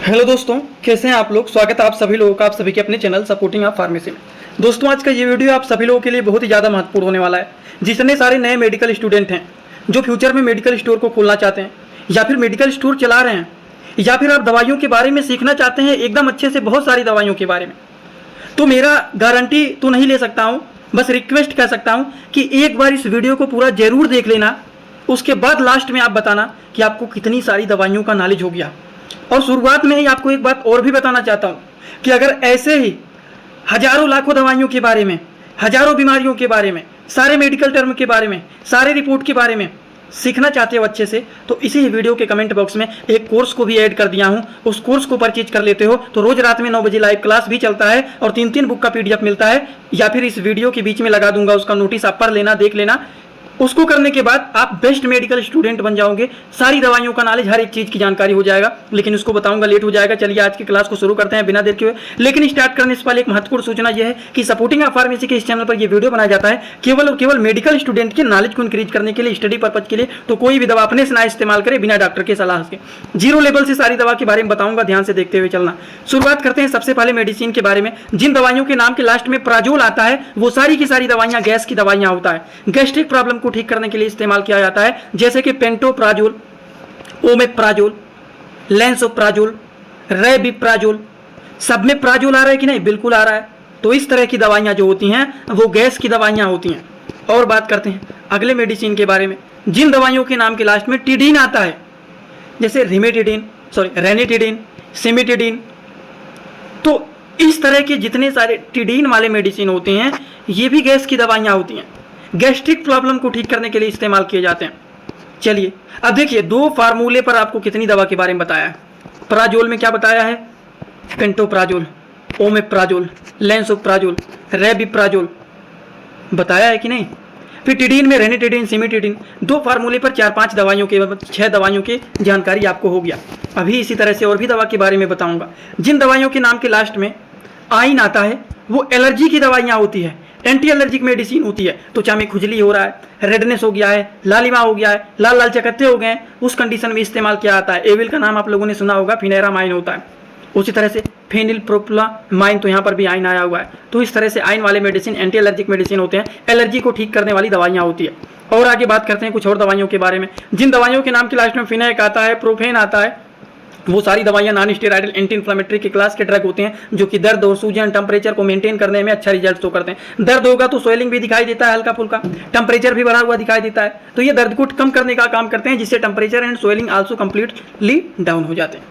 Hello दोस्तों, कैसे हैं आप लोग। स्वागत है आप सभी लोगों का आप सभी के अपने चैनल सपोर्टिंग ऑफ फार्मेसी में। दोस्तों, आज का ये वीडियो आप सभी लोगों के लिए बहुत ही ज़्यादा महत्वपूर्ण होने वाला है। जितने सारे नए मेडिकल स्टूडेंट हैं जो फ्यूचर में मेडिकल स्टोर को खोलना चाहते हैं या फिर मेडिकल स्टोर चला रहे हैं या फिर आप दवाइयों के बारे में सीखना चाहते हैं एकदम अच्छे से, बहुत सारी दवाइयों के बारे में, तो मेरा गारंटी तो नहीं ले सकता हूँ, बस रिक्वेस्ट कर सकता हूँ कि एक बार इस वीडियो को पूरा जरूर देख लेना। उसके बाद लास्ट में आप बताना कि आपको कितनी सारी दवाइयों का नॉलेज हो गया। और शुरुआत में ही आपको एक बात और भी बताना चाहता हूँ कि अगर ऐसे ही हजारों लाखों दवाइयों के बारे में, हजारों बीमारियों के बारे में, सारे मेडिकल टर्म के बारे में, सारे रिपोर्ट के बारे में सीखना चाहते हो अच्छे से, तो इसी वीडियो के कमेंट बॉक्स में एक कोर्स को भी ऐड कर दिया हूँ। उस कोर्स को परचेज कर लेते हो तो रोज रात में 9 बजे लाइव क्लास भी चलता है और 3 बुक का PDF मिलता है, या फिर इस वीडियो के बीच में लगा दूंगा, उसका नोटिस आप पढ़ लेना, देख लेना। उसको करने के बाद आप बेस्ट मेडिकल स्टूडेंट बन जाओगे। सारी दवाइयों का नॉलेज, हर एक चीज़ की जानकारी हो जाएगा, लेकिन उसको बताऊंगा लेट हो जाएगा। चलिए आज की क्लास को शुरू करते हैं बिना देर के हुए। लेकिन स्टार्ट करने से पहले एक महत्वपूर्ण सूचना यह है कि सपोर्टिंग ऑफ फार्मेसी के इस चैनल पर यह वीडियो बनाया जाता है केवल और केवल मेडिकल स्टूडेंट के नॉलेज को इंक्रीज करने के लिए, स्टडी पर्पज के लिए। तो कोई भी दवा अपने से ना इस्तेमाल करे बिना डॉक्टर के सलाह के। जीरो लेवल से सारी दवा के बारे में बताऊंगा, ध्यान से देखते हुए चलना। शुरुआत करते हैं सबसे पहले मेडिसिन के बारे में। जिन दवाइयों के नाम के लास्ट में प्राजोल आता है वो सारी की सारी दवाइयां गैस की दवाइयां होता है। गैस्ट्रिक प्रॉब्लम को ठीक करने के लिए इस्तेमाल किया जाता है, जैसे कि पेंटोप्राजोल, ओमेप्राजोल, लेंसोप्राजोल, रेबिप्राजोल। सब में प्राजोल आ रहा है कि नहीं? बिल्कुल आ रहा है। तो इस तरह की दवाइयां जो होती हैं वो गैस की दवाइयां होती हैं। और बात करते हैं अगले मेडिसिन के बारे में। जिन दवाइयों के नाम के लास्ट में टिडीन आता है, जैसे रेनिटिडिन, सिमिटिडिन, तो इस तरह के जितने सारे टिडीन वाले मेडिसिन होते हैं ये भी गैस की दवाइयां होती हैं। गैस्ट्रिक प्रॉब्लम को ठीक करने के लिए इस्तेमाल किए जाते हैं। चलिए अब देखिए, 2 फार्मूले पर आपको कितनी दवा के बारे में बताया है। प्राजोल में क्या बताया है? पेंटोप्राजोल, ओमेप्राजोल, लेंसोप्राजोल, रेबिप्राजोल बताया है कि नहीं? फिर टिडीन में रेनिटिडिन, सिमिटिडिन, 2 फार्मूले पर 4-5 दवाइयों के, 6 दवाइयों की जानकारी आपको हो गया। अभी इसी तरह से और भी दवा के बारे में बताऊंगा। जिन दवाइयों के नाम के लास्ट में आइन आता है वो एलर्जी की दवाइयाँ होती है, एंटी एलर्जिक मेडिसिन होती है। तो चाहे खुजली हो रहा है, रेडनेस हो गया है, लालिमा हो गया है, लाल लाल चकत्ते हो गए, उस कंडीशन में इस्तेमाल किया जाता है। एविल का नाम आप लोगों ने सुना होगा, फिनेरामाइन होता है। उसी तरह से फेनिलप्रोपिलामाइन, तो यहाँ पर भी आइन आया हुआ है। तो इस तरह से आइन वाले मेडिसिन एंटी एलर्जिक मेडिसिन होते हैं, एलर्जी को ठीक करने वाली दवाइयाँ होती है। और आगे बात करते हैं कुछ और दवाइयों के बारे में। जिन दवाइयों के नाम के लास्ट में फिनैक आता है, प्रोफेन आता है, वो सारी दवाइयां नॉन स्टेरॉइडल एंटी इन्फ्लेमेटरी के क्लास के ड्रग होते हैं, जो कि दर्द और सूजन, टेम्परेचर को मेंटेन करने में अच्छा रिजल्ट तो करते हैं। दर्द होगा तो स्वेलिंग भी दिखाई देता है हल्का फुल्का, टेम्परेचर भी बढ़ा हुआ दिखाई देता है। तो ये दर्द को कम करने का काम करते हैं, जिससे temperature and swelling also completely down हो जाते हैं।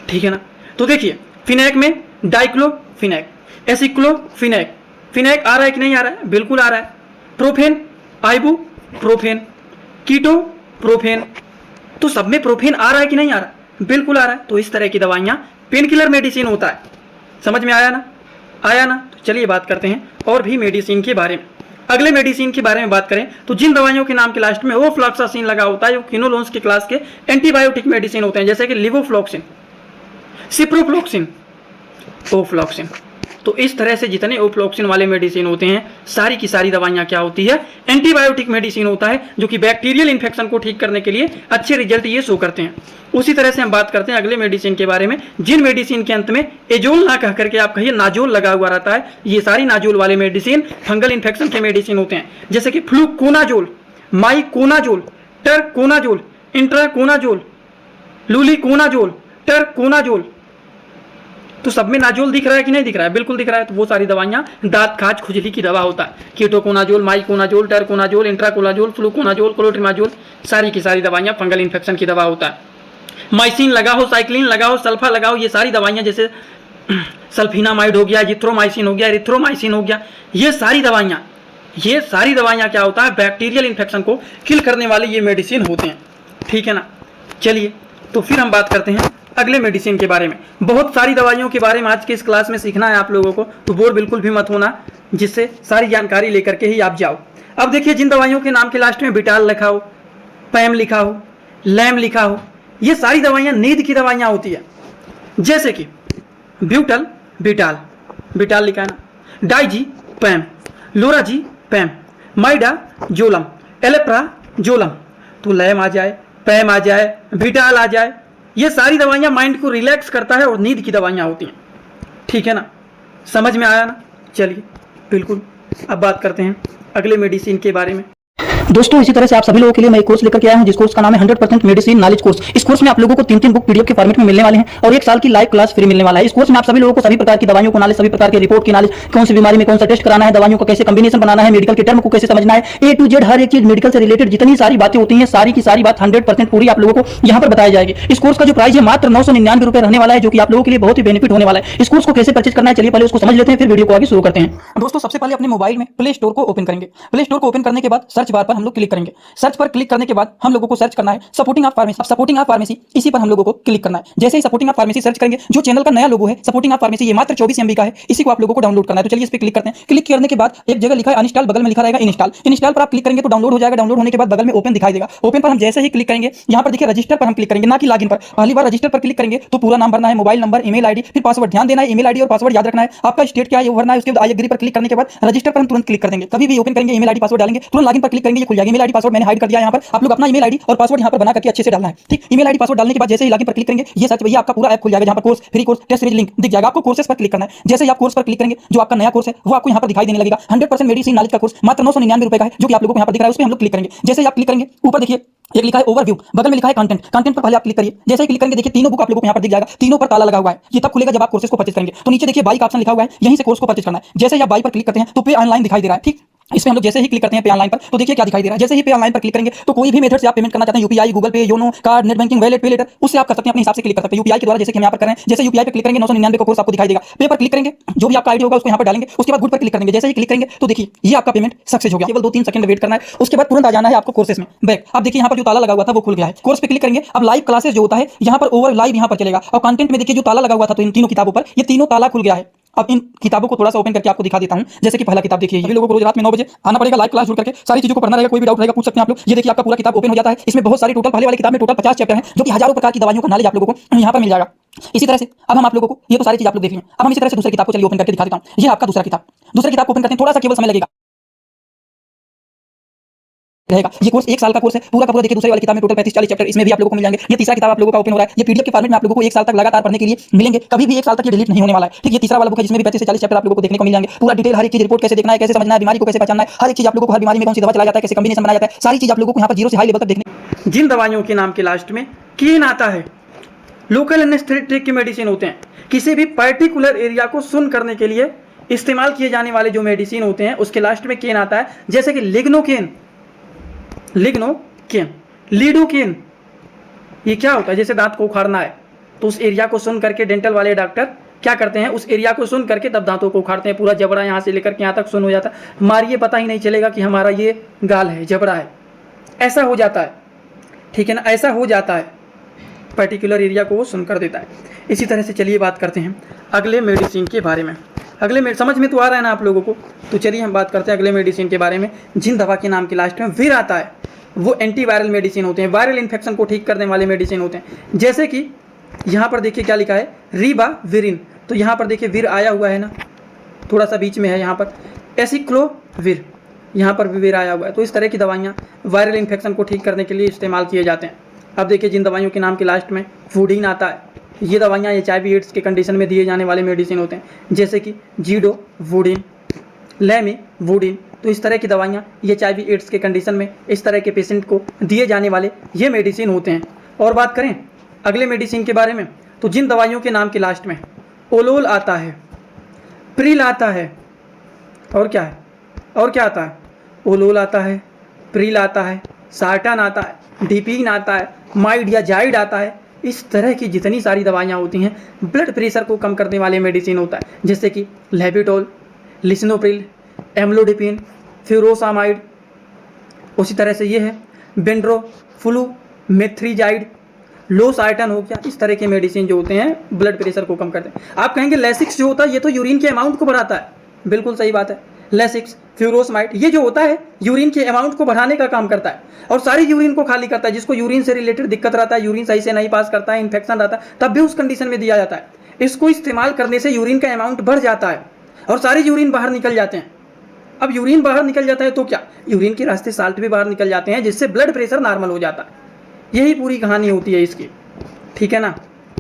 ठीक है ना? तो देखिए, फिनैक में डाइक्लोफिनैक, एसिक्लोफिनैक, फिनैक आ रहा है कि नहीं आ रहा है? बिल्कुल आ रहा है। प्रोफेन, आइबुप्रोफेन, कीटोप्रोफेन, तो सब में प्रोफेन आ रहा है कि नहीं आ रहा है? बिल्कुल आ रहा है। तो इस तरह की दवाइयां पेन किलर मेडिसिन होता है। समझ में आया ना? आया ना? तो चलिए बात करते हैं और भी मेडिसिन के बारे में। अगले मेडिसिन के बारे में बात करें तो जिन दवाइयों के नाम के लास्ट में ओफ्लॉक्सासिन लगा होता है, जो क्विनोलोन्स के क्लास के एंटीबायोटिक मेडिसिन होते हैं, जैसे कि लिवोफ्लॉक्सिन, सिप्रोफ्लॉक्सिन, ओफ्लॉक्सिन। तो इस तरह से जितने ओफ्लॉक्सिन वाले मेडिसिन होते हैं सारी की सारी दवाइयां क्या होती है? एंटीबायोटिक मेडिसिन होता है, जो कि बैक्टीरियल इन्फेक्शन को ठीक करने के लिए अच्छे रिजल्ट ये शो करते हैं। उसी तरह से हम बात करते हैं अगले मेडिसिन के बारे में। जिन मेडिसिन के अंत में एजोल ना कह करके आप कहिए नाजोल लगा हुआ रहता है, ये सारी नाजोल वाले मेडिसिन फंगल इन्फेक्शन के मेडिसिन होते हैं, जैसे कि फ्लूकोनाजोल, माइकोनाजोल, टरकोनाजोल, इंट्राकोनाजोल, लुलिकोनाजोल, टरकोनाजोल। तो सब में नाजोल दिख रहा है कि नहीं दिख रहा है? बिल्कुल दिख रहा है। तो वो सारी दवाइयां दांत, खाज, खुजली की दवा होता है। कीटोकोनाजोल, माइकोनाजोल, टरकोनाजोल, इंट्राकोनाजोल, फ्लूकोनाजोल, क्लोट्रिमाजोल, सारी की सारी दवाइयां फंगल इन्फेक्शन की दवा होता है। माइसिन लगा हो, साइक्लिन लगा हो, सल्फा लगा हो, ये सारी दवाइयां, जैसे सल्फिनामाइड हो गया, जिथ्रोमाइसिन हो गया, एरिथ्रोमाइसिन हो गया, ये सारी दवाइयां क्या होता है? बैक्टीरियल इन्फेक्शन को किल करने वाले ये मेडिसिन होते हैं। ठीक है ना? चलिए तो फिर हम बात करते हैं अगले मेडिसिन के बारे में। बहुत सारी दवाइयों के बारे में आज के इस क्लास में सीखना है आप लोगों को, तो बोर बिल्कुल भी मत होना, जिससे सारी जानकारी लेकर के ही आप जाओ। अब देखिए, जिन दवाइयों के नाम के लास्ट में बिटाल लिखा हो, पैम लिखा हो, लैम लिखा हो, ये सारी दवाइयां नींद की दवाइयां होती है, जैसे कि ब्यूटल, बिटाल लिखा है ना, डाइजी पैम, लोराजी पैम, माइडा जोलम, एलेप्रा जोलम। तो लैम आ जाए, पैम आ जाए, बिटाल आ जाए, ये सारी दवाइयाँ माइंड को रिलैक्स करता है और नींद की दवाइयाँ होती हैं। ठीक है ना, समझ में आया ना? चलिए बिल्कुल, अब बात करते हैं अगले मेडिसिन के बारे में। दोस्तों इसी तरह से आप सभी लोगों के लिए मैं एक कोर्स लेकर के आया हूं, जिस कोर्स का नाम है 100% मेडिसिन नॉलेज कोर्स। इस कोर्स में आप लोगों को 3 बुक पीडीएफ के फॉर्मेट में मिलने वाले हैं और 1 साल की लाइव क्लास फ्री मिलने वाला है। इस कोर्स में आप सभी लोगों को सभी प्रकार की दवाइयों को नॉलेज, सभी प्रकार के रिपोर्ट की नॉलेज, कौन सी बीमारी में कौन सा टेस्ट कराना है, दवाइयों का कैसे कॉम्बिनेशन बनाना है, मेडिकल के टर्म को कैसे समझना है, ए टू जेड हर एक चीज मेडिकल से रिलेटेड जितनी सारी बातें होती हैं, सारी की सारी बात 100% पूरी आप लोगों को यहाँ पर बताई जाएगी। इस कोर्स का जो प्राइस है मात्र 999 रुपए रहने वाला है, जो कि आप लोगों के लिए बहुत ही बेनिफिट होने वाला है। इस कोर्स को कैसे परचेज करना है, चलिए पहले उसको समझ लेते हैं, फिर वीडियो को आगे शुरू करते हैं। दोस्तों सबसे पहले अपने मोबाइल में प्ले स्टोर को ओपन करेंगे। प्ले स्टोर को ओपन करने के बाद सर्च बार पर हम लोग क्लिक करेंगे। सर्च पर क्लिक करने के बाद हम लोगों को सर्च करना है सपोर्टिंग ऑफ फार्मेसी। अब सपोर्टिंग ऑफ फार्मेसी इसी पर हम लोगों को क्लिक करना है। जैसे ही सपोर्टिंग ऑफ फार्मेसी सर्च करेंगे, जो चैनल का नया लोगो है सपोर्टिंग ऑफ फार्मेसी, ये मात्र 24 MB का है, इसी को आप लोगों को डाउनलोड करना है। तो चलिए इस पर क्लिक करते हैं। क्लिक करने के बाद एक जगह लिखा है अनइंस्टॉल, बगल में लिखा रहेगा इंस्टॉल। इंस्टॉल पर आप क्लिक करेंगे तो डाउनलोड हो जाएगा। डाउनलोड होने के बाद बगल में ओपन दिखाई देगा। ओपन पर हम जैसे ही क्लिक करेंगे, यहाँ पर देखिए रजिस्टर पर हम क्लिक करेंगे, ना कि लॉगिन पर। पहली बार रजिस्टर पर क्लिक करेंगे तो पूरा नाम भरना है, मोबाइल नंबर, ईमेल आईडी, फिर पासवर्ड। ध्यान देना है ईमेल आईडी और पासवर्ड याद रखना है। आपका स्टेट क्या है वो भरना है। उसके बाद आई एग्री पर क्लिक करने के बाद रजिस्टर पर हम तुरंत क्लिक कर देंगे। कभी भी ओपन करेंगे ईमेल आईडी पासवर्ड डालेंगे, तुरंत लॉगिन पर क्लिक करेंगे, ये खुल जाएगा। ईमेल आईडी पासवर्ड मैंने हाइड कर दिया। यहाँ पर आप लोग अपना ईमेल आईडी और पासवर्ड यहाँ पर बना करके अच्छे से डालना है। ठीक, ईमेल आईडी पासवर्ड डालने के बाद जैसे ही लॉगिन पर क्लिक करेंगे, ये सर्च भैया आपका पूरा ऐप खुल जाएगा, जहाँ पर course, free course, test series link दिख जाएगा। आपको कोर्सेस पर क्लिक करना है। जैसे ही आप कोर्स पर क्लिक करेंगे, जो आपका नया कोर्स है वो आपको यहाँ पर दिखाई देने लगेगा। 100% मेडिसिन नॉलेज का कोर्स मात्र 999 रुपए का है, जो कि आप लोगों को यहाँ पर दिख रहा है। उस पर हम लोग क्लिक करेंगे। जैसे ही आप क्लिक करेंगे, ऊपर देखिए एक लिखा है ओवरव्यू, बगल में लिखा है कंटेंट। कंटेंट पर पहले आप क्लिक करिए। जैसे ही क्लिक करेंगे देखिए तीनों बुक आप लोगों को यहाँ पर दिख जाएगा। तीनों पर ताला लगा हुआ है। ये तब खुलेगा जब आप कोर्सेज को परचेज करेंगे। तो नीचे देखिए बाई का ऑप्शन लिखा हुआ है, यहीं से कोर्स को परचेज करना है। जैसे ही आप बाई पर क्लिक करते हैं तो पे ऑनलाइन दिखाई दे रहा है। ठीक, इसमें हम लोग जैसे ही क्लिक करते हैं पे ऑनलाइन पर, तो देखिए क्या दिखाई दे रहा है। जैसे ही पे ऑनलाइन पर क्लिक करेंगे तो कोई भी मेथड से आप पेमेंट करना चाहते हैं, यूपीआई, गूगल पे, YONO, card, net banking, wallet, पे लेटर, उससे आप कर सकते हैं। अपने हिसाब से क्लिक कर सकते हैं यूपीआई के द्वारा, जैसे कि हम यहाँ पर कर रहे हैं। जैसे यूपीआई पे क्लिक करेंगे 999 का कोर्स आपको दिखाई देगा। पे पर क्लिक करेंगे, जो भी आपका आईडी होगा उसको यहाँ पर डालेंगे। उसके बाद गुड पर क्लिक करेंगे। जैसे ही क्लिक करेंगे तो देखिए ये आपका पेमेंट सक्सेस हो गया। केवल 2-3 सेकंड वेट करना है, उसके बाद तुरंत आ जाना है आपको कोर्सेस में बैक। अब देखिए यहाँ पर जो ताला लगा हुआ था वो खुल गया है। कोर्स पे क्लिक करेंगे। अब लाइव क्लासेस जो होता है यहाँ पर ओवर लाइव यहाँ पर चलेगा। और कंटेंट में देखिए जो ताला लगा हुआ था, तो इन तीनों किताबों पर ये तीनों ताला खुल गया है। अब इन किताबों को थोड़ा सा ओपन करके आपको दिखा देता हूं। जैसे कि पहला किताब देखिए, सभी लोगों को रोज रात में 9 बजे आना पड़ेगा, लाइव क्लास जुड़ करके सारी चीजों को पढ़ना रहेगा। कोई भी डाउट रहेगा पूछ सकते हैं आप लोग। ये देखिए आपका पूरा किताब ओपन हो जाता है। इसमें बहुत सारी टोटल, पहले वाली किताब में टोटल 50 चैप्टर हैं, जो कि हजारों प्रकार की दवाइयों का नॉलेज आप लोगों को यहाँ पर मिल जाएगा। इसी तरह से अब हम आप लोगों को, ये तो सारी चीज आप लोग देख लें। अब हम इसी तरह से दूसरी किताब को चलिए ओपन करके दिखा देता हूँ। ये आपका दूसरा किताब। दूसरी किताब ओपन करते हैं, थोड़ा सा केवल समय लगेगा रहेगा। ये कोर्स 1 साल का कोर्स है पूरा का पूरा। देखिए दूसरे वाली किताब में टोटल 35-40 चैप्टर इसमें भी आप लोगों को मिल जाएंगे। ये तीसरा किताब आप लोगों का ओपन हो रहा है। ये पीडीएफ के फॉर्मेट में आप लोगों को 1 साल तक लगातार पढ़ने के लिए मिलेंगे। कभी भी 1 साल तक ये डिलीट नहीं होने वाला है। ठीक, ये तीसरा वाला बुक है जिसमें भी 35 से 40 चैप्टर आप लोगों को देखने को मिल जाएंगे। पूरा डिटेल हर एक चीज, रिपोर्ट कैसे देखना है, कैसे समझना है, बीमारी को कैसे पहचानना है, हर एक चीज आप लोगों को, हर बीमारी में कौन सी दवा चलाया जाता है, कैसे कॉम्बिनेशन बनाया जाता है, सारी चीज आप लोगों को यहाँ पर जीरो से हाई लेवल तक देखने। जिन दवाइयों के नाम के लास्ट में कीन आता है, लोकल एनेस्थेटिक के मेडिसिन होते हैं। किसी भी पर्टिकुलर एरिया को सुन करने के लिए इस्तेमाल किए जाने वाले जो मेडिसिन होते हैं उसके लास्ट में केन आता है। जैसे कि लिग्नोकेन, लीडोकेन। ये क्या होता है? जैसे दांत को उखाड़ना है तो उस एरिया को सुन करके डेंटल वाले डॉक्टर क्या करते हैं, उस एरिया को सुन करके तब दांतों को उखाड़ते हैं। पूरा जबड़ा यहाँ से लेकर के यहाँ तक सुन हो जाता है। मारिए पता ही नहीं चलेगा कि हमारा ये गाल है, जबड़ा है। ऐसा हो जाता है, ठीक है ना, ऐसा हो जाता है। पर्टिकुलर एरिया को वो सुन कर देता है। इसी तरह से चलिए बात करते हैं अगले मेडिसिन के बारे में। समझ में तो आ रहा है ना आप लोगों को? तो चलिए हम बात करते हैं अगले मेडिसिन के बारे में। जिन दवा के नाम के लास्ट में वीर आता है वो एंटीवायरल मेडिसिन होते हैं, वायरल इन्फेक्शन को ठीक करने वाले मेडिसिन होते हैं। जैसे कि यहाँ पर देखिए क्या लिखा है, रीबाविरिन। तो यहाँ पर देखिए वीर आया हुआ है ना, थोड़ा सा बीच में है यहाँ पर। एसिक्लोविर, यहाँ पर भी वीर आया हुआ है। तो इस तरह की दवाइयाँ वायरल इन्फेक्शन को ठीक करने के लिए इस्तेमाल किए जाते हैं। अब देखिए जिन दवाइयों के नाम के लास्ट में वुडीन आता है, ये दवाइयाँ HIV एड्स के कंडीशन में दिए जाने वाले मेडिसिन होते हैं। जैसे कि जीडो वुडीन, लेमी वुडीन। तो इस तरह की दवाइयाँ HIV एड्स के कंडीशन में इस तरह के पेशेंट को दिए जाने वाले ये मेडिसिन होते हैं। और बात करें अगले मेडिसिन के बारे में, तो जिन दवाइयों के नाम के लास्ट में ओलोल आता है, प्रिल आता है, और क्या है, और क्या आता है, ओलोल आता है, प्रिल आता है, सार्टन आता है, डिपीन आता है, माइडियाजाइड आता है। इस तरह की जितनी सारी दवाइयाँ होती हैं, ब्लड प्रेशर को कम करने वाले मेडिसिन होता है। जैसे कि लेबिटोल, लिसिनोप्रिल, एम्लोडिपिन, फ्यूरोसामाइड। उसी तरह से ये है बेंड्रोफ्लूमेथ्रिजाइड, लोसार्टन हो गया। इस तरह के मेडिसिन जो होते हैं ब्लड प्रेशर को कम करते हैं। आप कहेंगे लेसिक्स जो होता है ये तो यूरिन के अमाउंट को बढ़ाता है। बिल्कुल सही बात है। लेसिक्स, फ्यूरोसमाइड, ये जो होता है यूरिन के अमाउंट को बढ़ाने का काम करता है और सारी यूरिन को खाली करता है। जिसको यूरिन से रिलेटेड दिक्कत रहता है, यूरिन सही से नहीं पास करता है, इन्फेक्शन रहता है, तब भी उस कंडीशन में दिया जाता है। इसको इस्तेमाल करने से यूरिन का अमाउंट बढ़ जाता है और सारे यूरिन बाहर निकल जाते हैं। अब यूरिन बाहर निकल जाता है तो क्या, यूरिन के रास्ते साल्ट भी बाहर निकल जाते हैं, जिससे ब्लड प्रेशर नॉर्मल हो जाता है। यही पूरी कहानी होती है इसकी। ठीक है ना।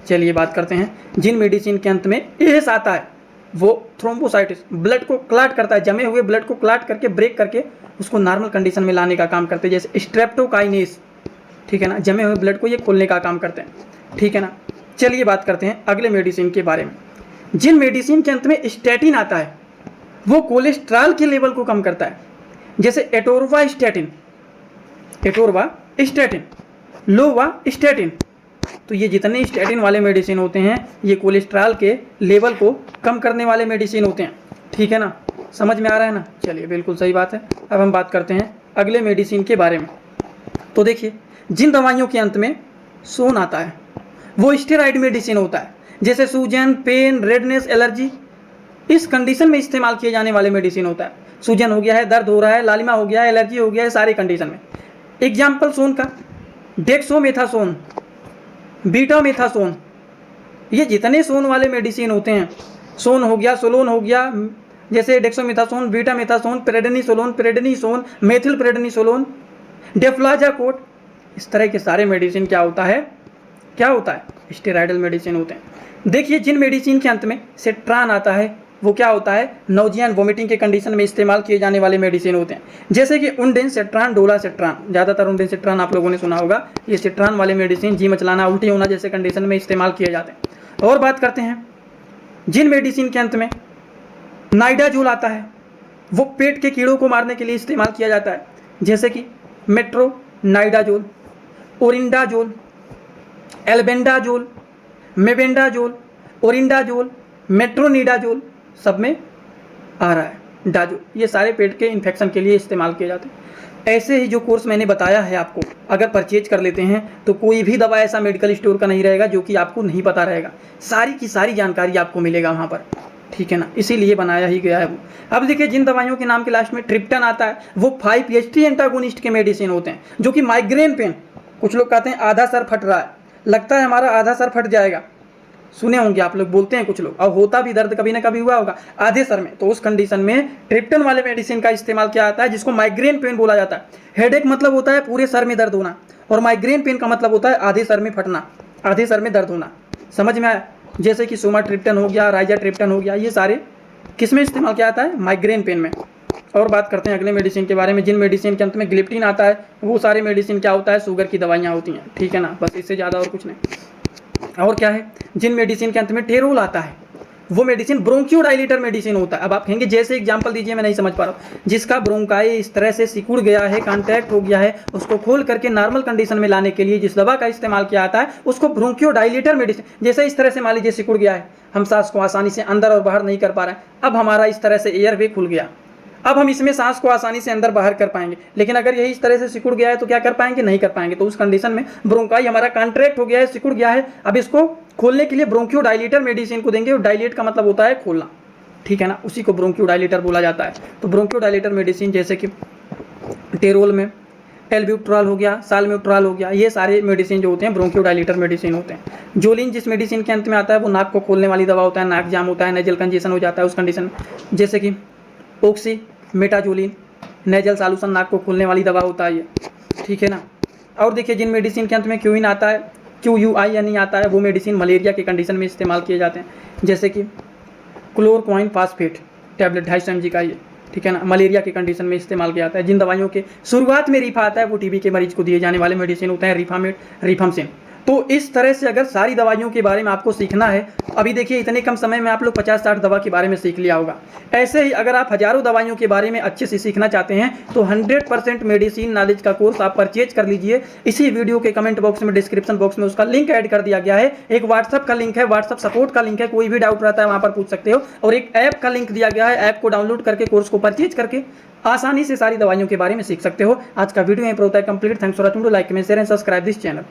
चलिए बात करते हैं जिन मेडिसिन के अंत में एस आता है वो थ्रोम्बोसाइटिस, ब्लड को क्लाट करता है, जमे हुए ब्लड को क्लाट करके ब्रेक करके उसको नॉर्मल कंडीशन में लाने का काम करते हैं, जैसे स्ट्रेप्टोकाइनेस, ठीक है ना, जमे हुए ब्लड को ये खोलने का काम करते हैं, ठीक है ना। चलिए बात करते हैं अगले मेडिसिन के बारे में। जिन मेडिसिन के अंत में स्टैटिन आता है वो कोलेस्ट्रॉल के लेवल को कम करता है, जैसे एटोरवास्टैटिन, लोवास्टैटिन। तो ये जितने स्टैटिन वाले मेडिसिन होते हैं ये कोलेस्ट्रॉल के लेवल को कम करने वाले मेडिसिन होते हैं, ठीक है ना। समझ में आ रहा है ना। चलिए बिल्कुल सही बात है। अब हम बात करते हैं अगले मेडिसिन के बारे में। तो देखिए जिन दवाइयों के अंत में सोन आता है वो स्टेरॉइड मेडिसिन होता है, जैसे सूजन, पेन, रेडनेस, एलर्जी, इस कंडीशन में इस्तेमाल किए जाने वाले मेडिसिन होता है। सूजन हो गया है, दर्द हो रहा है, लालिमा हो गया है, एलर्जी हो गया है, सारी कंडीशन में। एग्जाम्पल सोन का डेक्सोमेथासोन, बीटामेथासोन, ये जितने सोन वाले मेडिसिन होते हैं, सोन हो गया, सोलोन हो गया, जैसे डेक्सोमेथासोन, बीटामेथासोन, प्रेडनिसोलोन, मेथिल प्रेडनिसोलोन, डेफ्लाजाकोट, इस तरह के सारे मेडिसिन क्या होता है स्टेरॉइडल मेडिसिन होते हैं। देखिए जिन मेडिसिन के अंत में सेट्रान आता है वो क्या होता है, नोजिया एंड वोमिटिंग के कंडीशन में इस्तेमाल किए जाने वाले मेडिसिन होते हैं, जैसे कि उंडेनसेट्रान, डोलासेट्रान, ज़्यादातर उंडेनसेट्रान आप लोगों ने सुना होगा। ये सेट्रान वाले मेडिसिन जी मचलाना, उल्टी होना जैसे कंडीशन में इस्तेमाल किए जाते हैं। और बात करते हैं जिन मेडिसिन के अंत में नाइडाजोल आता है वो पेट के कीड़ों को मारने के लिए इस्तेमाल किया जाता है, जैसे कि मेट्रोनाइडाजोल, ओरिंडाजोल, एल्बेंडाजोल, मेबेंडाजोल, ओरिंडाजोल, मेट्रोनिडाजोल, सब में आ रहा है डाजोल। ये सारे पेट के इन्फेक्शन के लिए इस्तेमाल किए जाते हैं। ऐसे ही जो कोर्स मैंने बताया है आपको अगर परचेज कर लेते हैं तो कोई भी दवा ऐसा मेडिकल स्टोर का नहीं रहेगा जो कि आपको नहीं पता रहेगा, सारी की सारी जानकारी आपको मिलेगा वहाँ पर, ठीक है ना, इसीलिए बनाया ही गया है वो। अब देखिए जिन दवाइयों के नाम के लास्ट में ट्रिप्टन आता है वो 5-HT एंटागोनिस्ट के मेडिसिन होते हैं, जो कि माइग्रेन पेन, कुछ लोग कहते हैं आधा सर फट रहा है, लगता है हमारा आधा सर फट जाएगा, सुने होंगे आप लोग, बोलते हैं कुछ लोग, और होता भी दर्द कभी ना कभी हुआ होगा आधे सर में, तो उस कंडीशन में ट्रिप्टन वाले मेडिसिन का इस्तेमाल किया जाता है, जिसको माइग्रेन पेन बोला जाता है। हेडेक मतलब होता है पूरे सर में दर्द होना, और माइग्रेन पेन का मतलब होता है आधे सर में फटना, आधे सर में दर्द होना। समझ में आया। जैसे कि सोमाट्रिप्टन हो गया, राइजाट्रिप्टन हो गया, ये सारे किस में इस्तेमाल किया जाता है, माइग्रेन पेन में। और बात करते हैं अगले मेडिसिन के बारे में। जिन मेडिसिन के अंत में ग्लिप्टिन आता है वो सारे मेडिसिन क्या होता है, शुगर की दवाइयाँ होती हैं, ठीक है ना, बस इससे ज़्यादा और कुछ नहीं। और क्या है, जिन मेडिसिन के अंत में टेरोल आता है वो मेडिसिन ब्रोंकियोडाइलेटर मेडिसिन होता है। अब आप कहेंगे जैसे एग्जांपल दीजिए, मैं नहीं समझ पा रहा हूँ। जिसका ब्रोंकाई इस तरह से सिकुड़ गया है, कॉन्ट्रैक्ट हो गया है, उसको खोल करके नॉर्मल कंडीशन में लाने के लिए जिस दवा का इस्तेमाल किया जाता है उसको ब्रोंकियोडाइलेटर मेडिसिन। जैसे इस तरह से मान लीजिए सिकुड़ गया है, हम सांस को आसानी से अंदर और बाहर नहीं कर पा रहे हैं, अब हमारा इस तरह से एयर वे खुल गया, अब हम इसमें सांस को आसानी से अंदर बाहर कर पाएंगे। लेकिन अगर यही इस तरह से सिकुड़ गया है तो क्या कर पाएंगे, नहीं कर पाएंगे। तो उस कंडीशन में ब्रोंकाई हमारा कॉन्ट्रैक्ट हो गया है, सिकुड़ गया है, अब इसको खोलने के लिए ब्रोंकियोडाइलेटर मेडिसिन को देंगे। और डाइलेट का मतलब होता है खोलना, ठीक है ना, उसी को ब्रोंकियोडाइलेटर बोला जाता है। तो ब्रोंकियोडाइलेटर मेडिसिन जैसे कि टेरोल में एल्ब्यूट्रॉल हो गया, साल्ब्यूट्रॉल हो गया, ये सारे मेडिसिन जो होते हैं ब्रोंकियोडाइलेटर मेडिसिन होते हैं। जोलिन जिस मेडिसिन के अंत में आता है वो नाक को खोलने वाली दवा होता है, नाक जाम होता है, नेजल कंजेशन हो जाता है उस कंडीशन में, जैसे कि ऑक्सी मेटाजोलिन नेजल सॉल्यूशन, नाक को खोलने वाली दवा होता है ये, ठीक है ना। और देखिए जिन मेडिसिन के अंत में क्यूइन आता है, QUIN आता है, वो मेडिसिन मलेरिया के कंडीशन में इस्तेमाल किए जाते हैं, जैसे कि क्लोरोक्वाइन फास्फेट टैबलेट 250 mg का ये, ठीक है ना, मलेरिया के कंडीशन में इस्तेमाल किया जाता है। जिन दवाइयों के शुरुआत में रिफा आता है वो टीबी के मरीज को दिए जाने वाले मेडिसिन होते हैं, रिफामेट, रिफामसिन। तो इस तरह से अगर सारी दवाइयों के बारे में आपको सीखना है, अभी देखिए इतने कम समय में आप लोग 50-60 दवा के बारे में सीख लिया होगा। ऐसे ही अगर आप हजारों दवाइयों के बारे में अच्छे से सीखना चाहते हैं तो 100% मेडिसिन नॉलेज का कोर्स आप परचेज कर लीजिए। इसी वीडियो के कमेंट बॉक्स में, डिस्क्रिप्शन बॉक्स में उसका लिंक ऐड कर दिया गया है। एक व्हाट्सअप का लिंक है, व्हाट्सअप सपोर्ट का लिंक है, कोई भी डाउट रहता है वहाँ पर पूछ सकते हो। और एक ऐप का लिंक दिया गया है, ऐप को डाउनलोड करके कोर्स को परचेज करके आसानी से सारी दवाइयों के बारे में सीख सकते हो। आज का वीडियो यहीं पर होता है complete. Thanks for watching, like, comment, share and subscribe this channel.